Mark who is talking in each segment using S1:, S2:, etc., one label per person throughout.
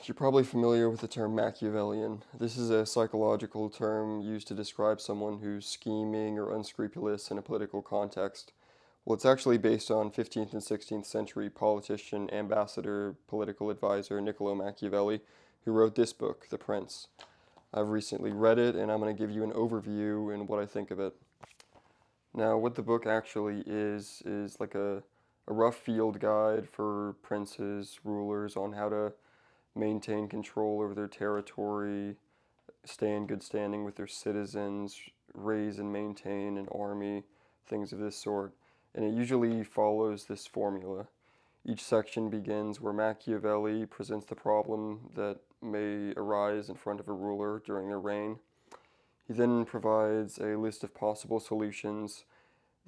S1: You're probably familiar with the term Machiavellian. This is a psychological term used to describe someone who's scheming or unscrupulous in a political context. Well, it's actually based on 15th and 16th century politician, ambassador, political advisor Niccolo Machiavelli, who wrote this book, The Prince. I've recently read it, and I'm going to give you an overview and what I think of it. Now, what the book actually is like a rough field guide for princes, rulers on how to maintain control over their territory, stay in good standing with their citizens, raise and maintain an army, things of this sort. And it usually follows this formula. Each section begins where Machiavelli presents the problem that may arise in front of a ruler during their reign. He then provides a list of possible solutions.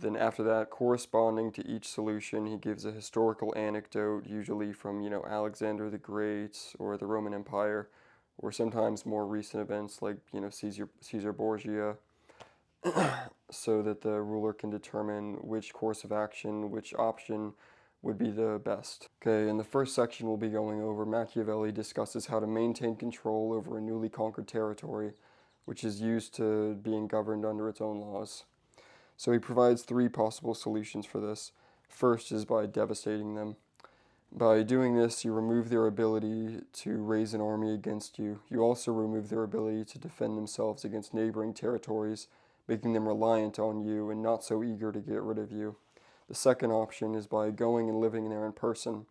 S1: Then after that, corresponding to each solution, he gives a historical anecdote, usually from, Alexander the Great or the Roman Empire, or sometimes more recent events like, Caesar Borgia, so that the ruler can determine which course of action, which option would be the best. Okay, in the first section we'll be going over, Machiavelli discusses how to maintain control over a newly conquered territory, which is used to being governed under its own laws. So he provides three possible solutions for this. First is by devastating them. By doing this, you remove their ability to raise an army against you. You also remove their ability to defend themselves against neighboring territories, making them reliant on you and not so eager to get rid of you. The second option is by going and living there in person.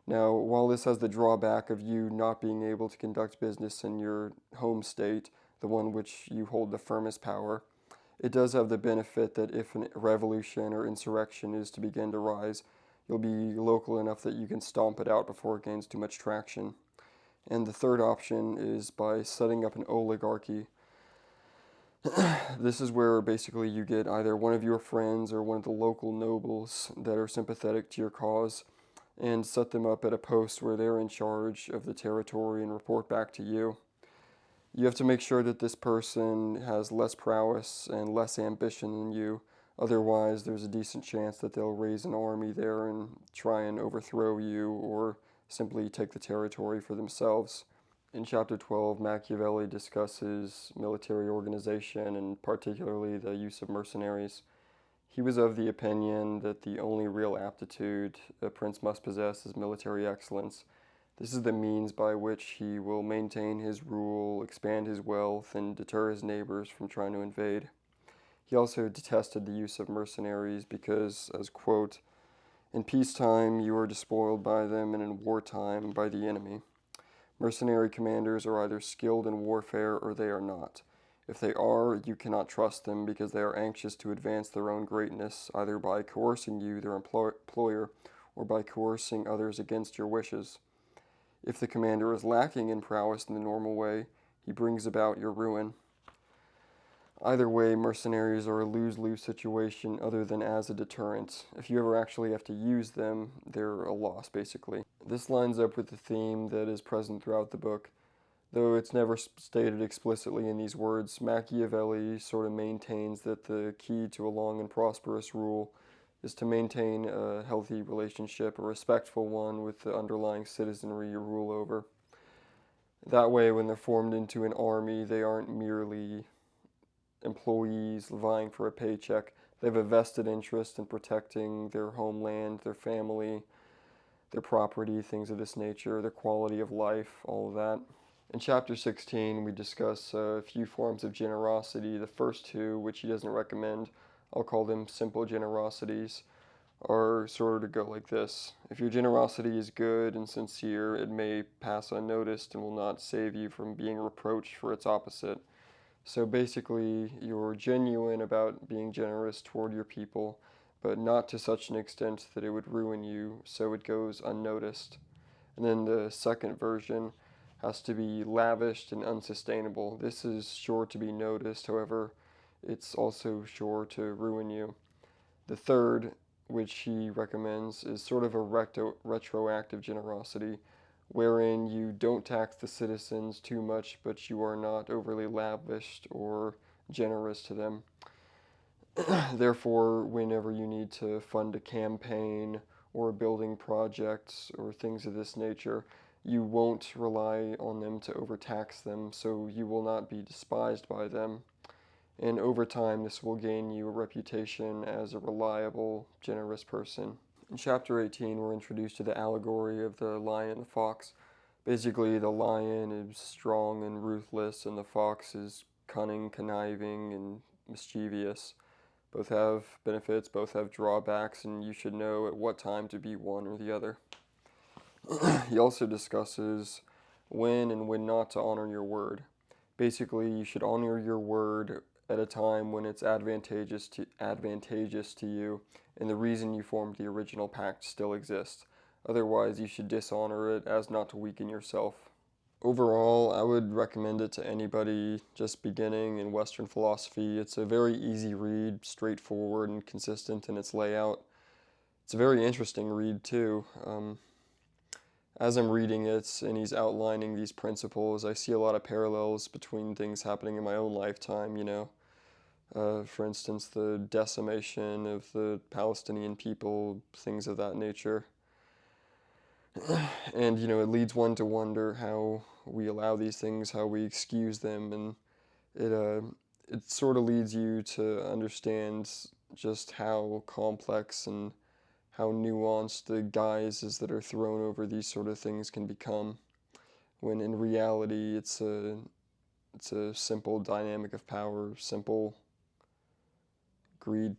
S1: Now, while this has the drawback of you not being able to conduct business in your home state, the one which you hold the firmest power, it does have the benefit that if a revolution or insurrection is to begin to rise, you'll be local enough that you can stomp it out before it gains too much traction. And the third option is by setting up an oligarchy. This is where basically you get either one of your friends or one of the local nobles that are sympathetic to your cause and set them up at a post where they're in charge of the territory and report back to you. You have to make sure that this person has less prowess and less ambition than you. Otherwise, there's a decent chance that they'll raise an army there and try and overthrow you or simply take the territory for themselves. In chapter 12, Machiavelli discusses military organization and particularly the use of mercenaries. He was of the opinion that the only real aptitude a prince must possess is military excellence. This is the means by which he will maintain his rule, expand his wealth, and deter his neighbors from trying to invade. He also detested the use of mercenaries because, as quote, in peacetime you are despoiled by them and in wartime by the enemy. Mercenary commanders are either skilled in warfare or they are not. If they are, you cannot trust them because they are anxious to advance their own greatness, either by coercing you, their employer, or by coercing others against your wishes. If the commander is lacking in prowess in the normal way, he brings about your ruin. Either way, mercenaries are a lose-lose situation other than as a deterrent. If you ever actually have to use them, they're a loss, basically. This lines up with the theme that is present throughout the book. Though it's never stated explicitly in these words, Machiavelli sort of maintains that the key to a long and prosperous rule is to maintain a healthy relationship, a respectful one with the underlying citizenry you rule over. That way, when they're formed into an army, they aren't merely employees vying for a paycheck. They have a vested interest in protecting their homeland, their family, their property, things of this nature, their quality of life, all of that. In chapter 16, we discuss a few forms of generosity. The first two, which he doesn't recommend, I'll call them simple generosities, are sort of to go like this. If your generosity is good and sincere, it may pass unnoticed and will not save you from being reproached for its opposite. So basically, you're genuine about being generous toward your people, but not to such an extent that it would ruin you, so it goes unnoticed. And then the second version has to be lavished and unsustainable. This is sure to be noticed, however, it's also sure to ruin you. The third, which he recommends, is sort of a retroactive generosity, wherein you don't tax the citizens too much, but you are not overly lavished or generous to them. Therefore, whenever you need to fund a campaign or a building project or things of this nature, You won't rely on them to overtax them, so you will not be despised by them. And over time, this will gain you a reputation as a reliable, generous person. In chapter 18, we're introduced to the allegory of the lion and the fox. Basically, the lion is strong and ruthless, and the fox is cunning, conniving, and mischievous. Both have benefits, both have drawbacks, and you should know at what time to be one or the other. He also discusses when and when not to honor your word. Basically, you should honor your word at a time when it's advantageous to you, and the reason you formed the original pact still exists. Otherwise, you should dishonor it as not to weaken yourself. Overall, I would recommend it to anybody just beginning in Western philosophy. It's a very easy read, straightforward and consistent in its layout. It's a very interesting read, too. As I'm reading it and he's outlining these principles, I see a lot of parallels between things happening in my own lifetime, you know. For instance, the decimation of the Palestinian people, things of that nature. And, you know, it leads one to wonder how we allow these things, how we excuse them, and it sort of leads you to understand just how complex and how nuanced the guises that are thrown over these sort of things can become, when in reality it's a simple dynamic of power, simple greed.